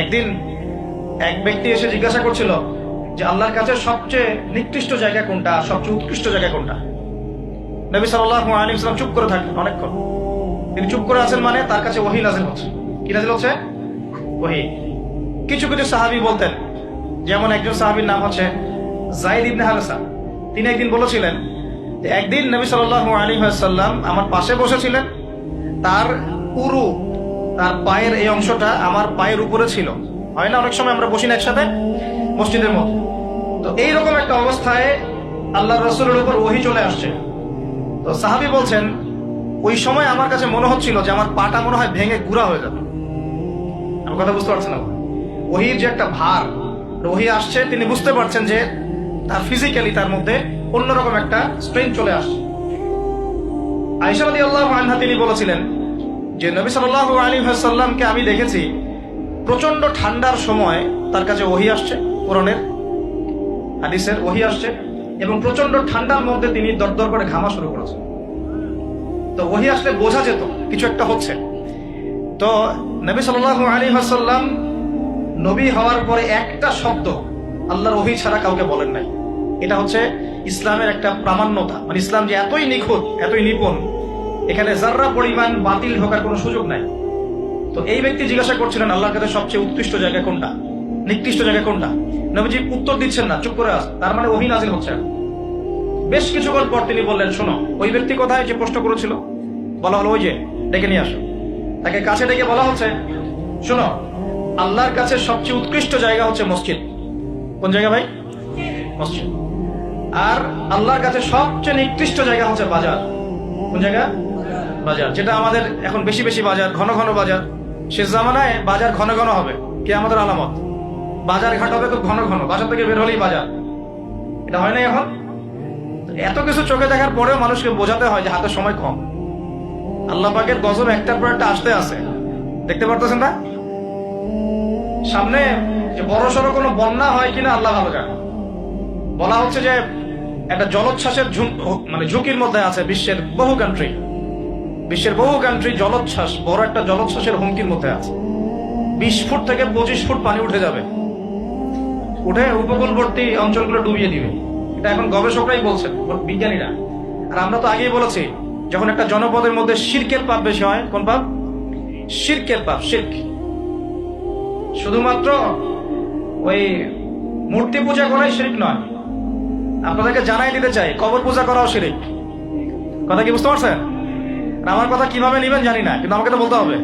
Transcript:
একদিন এক ব্যক্তি এসে জিজ্ঞাসা করছিল যে আল্লাহর কাছে সবচেয়ে নিকৃষ্ট জায়গা কোনটা, সবচেয়ে উৎকৃষ্ট জায়গা কোনটা। নবী সাল্লাল্লাহু আলাইহি ওয়াসাল্লাম চুপ করে থাকলেন অনেকক্ষণ। তিনি চুপ করে আছেন মানে তার কাছে ওহী নাযিল হচ্ছে। কি নাযিল হচ্ছে? ওহী। কিছু কিছু সাহাবী বলতেন, যেমন একজন সাহাবীর নাম হচ্ছে যায়েদ ইবনে হারেসা। তিনি একদিন বলেছিলেন যে একদিন নবী সাল্লাল্লাহু আলাইহি ওয়াসাল্লাম আমার পাশে বসেছিলেন, তার উরু, তার পায়ের এই অংশটা আমার পায়ের উপরে ছিল। হয় না অনেক সময় আমরা বসি না একসাথে মসজিদের মধ্যে, তো এইরকম একটা অবস্থায় আল্লাহর রাসূলের উপর ওহী চলে আসছে। তো সাহাবী বলছেন ওই সময় আমার কাছে মনে হচ্ছিল যে আমার পাটা মনে হয় ভেঙে গুঁড়া হয়ে যাবে। আমার কথা বুঝতে পারছেন না? ওহীর যে একটা ভার, ওহী আসছে, তিনি বুঝতে পারছেন যে তার ফিজিক্যালি তার মধ্যে অন্যরকম একটা স্ট্রেন চলে আসছে। আয়েশা রাদিয়াল্লাহু আনহা তিনি বলেছিলেন যে নবী সাল্লাল্লাহু আলাইহি ওয়াসাল্লামকে আমি দেখেছি প্রচন্ড ঠান্ডার সময় তার কাছে ওহী আসছে, কোরআনের হাদিসের ওহী আসছে, এবং প্রচন্ড ঠান্ডার মধ্যে তিনি দরদর করে ঘামা শুরু করেছেন। তো ওহী আসলে বোঝা যেত কিছু একটা হচ্ছে। তো নবী সাল্লাল্লাহু আলাইহি ওয়াসাল্লাম নবী হওয়ার পরে একটা শব্দ আল্লাহর ওহী ছাড়া কাউকে বলেন নাই। এটা হচ্ছে ইসলামের একটা প্রামাণ্যতা, মানে ইসলাম যে এতই নিখুঁত, এতই নিপুণ, এখানে যাররা পরিমাণ বাতিল ঢোকার কোনো সুযোগ নাই। তো এই ব্যক্তি জিজ্ঞাসা করছিলেন আল্লাহর কাছে সবচেয়ে উৎকৃষ্ট জায়গা কোনটা, নিকৃষ্ট জায়গা কোনটা। নবীজি উত্তর দিচ্ছেন না, চুপ করে আছে, তার মানে ওহী নাযিল হচ্ছে। বেশ কিছুক্ষণ পর তিনি বললেন, শোনো, ওই ব্যক্তি কোথায় যে প্রশ্ন করেছিল? বলা হলো ওই যে, ডেকে নিয়ে আসো। তাকে কাছে ডেকে বলা হচ্ছে, শোনো, আল্লাহর কাছে সবচেয়ে উৎকৃষ্ট জায়গা হচ্ছে মসজিদ। কোন জায়গা ভাই? মসজিদ। আর আল্লাহর কাছে সবচেয়ে নিকৃষ্ট জায়গা হচ্ছে বাজার। কোন জায়গা? বাজার। যেটা আমাদের এখন বেশি বেশি বাজার, ঘন ঘন বাজার। শেষ জামানায় বাজার ঘন ঘন হবে, কে আমাদের আলামত। বাজার ঘাট হবে তো ঘন ঘন, বাজার থেকে বের হলেই বাজার। এটা হয় না এখন? এত কিছু চোখে দেখার পরেও মানুষকে বোঝাতে হয় যে হাতে সময় কম। আল্লাহ পাকের গজব একটার পর একটা আসতে আছে, দেখতে পারতেছেন না? সামনে যে বড় সড়ো কোনো বন্যা হয় কিনা আল্লাহ ভালো জানে। বলা হচ্ছে যে একটা জলোচ্ছ্বাসের মানে ঝুঁকির মধ্যে আছে বিশ্বের বহু কান্ট্রি। বিশ্বের বহু কান্ট্রি জলোচ্ছ্বাস, বড় একটা জলোচ্ছ্বাসের হুমকির মধ্যে আছে। 20 ফুট থেকে 25 ফুট পানি উঠে যাবে, উঠে উপকূলবর্তী অঞ্চলগুলো ডুবিয়ে দিবে। এটা এখন গবেষকরাই বলছেন, বিজ্ঞানীরা। আর আমরা তো আগেই বলেছি, যখন একটা জনপদের মধ্যে শিরকের পাপ বেশি হয়, কোন পাপ? শিরকের পাপ। শিরক শুধুমাত্র ওই মূর্তি পূজা করাই শিরক নয়, আপনাদেরকে জানাই দিতে চাই, কবর পূজা করাও শিরক। কথা কি বুঝতে পারছেন? আমার কথা কিভাবে নিবেন জানি না, কিন্তু আমাকে তো বলতে হবে।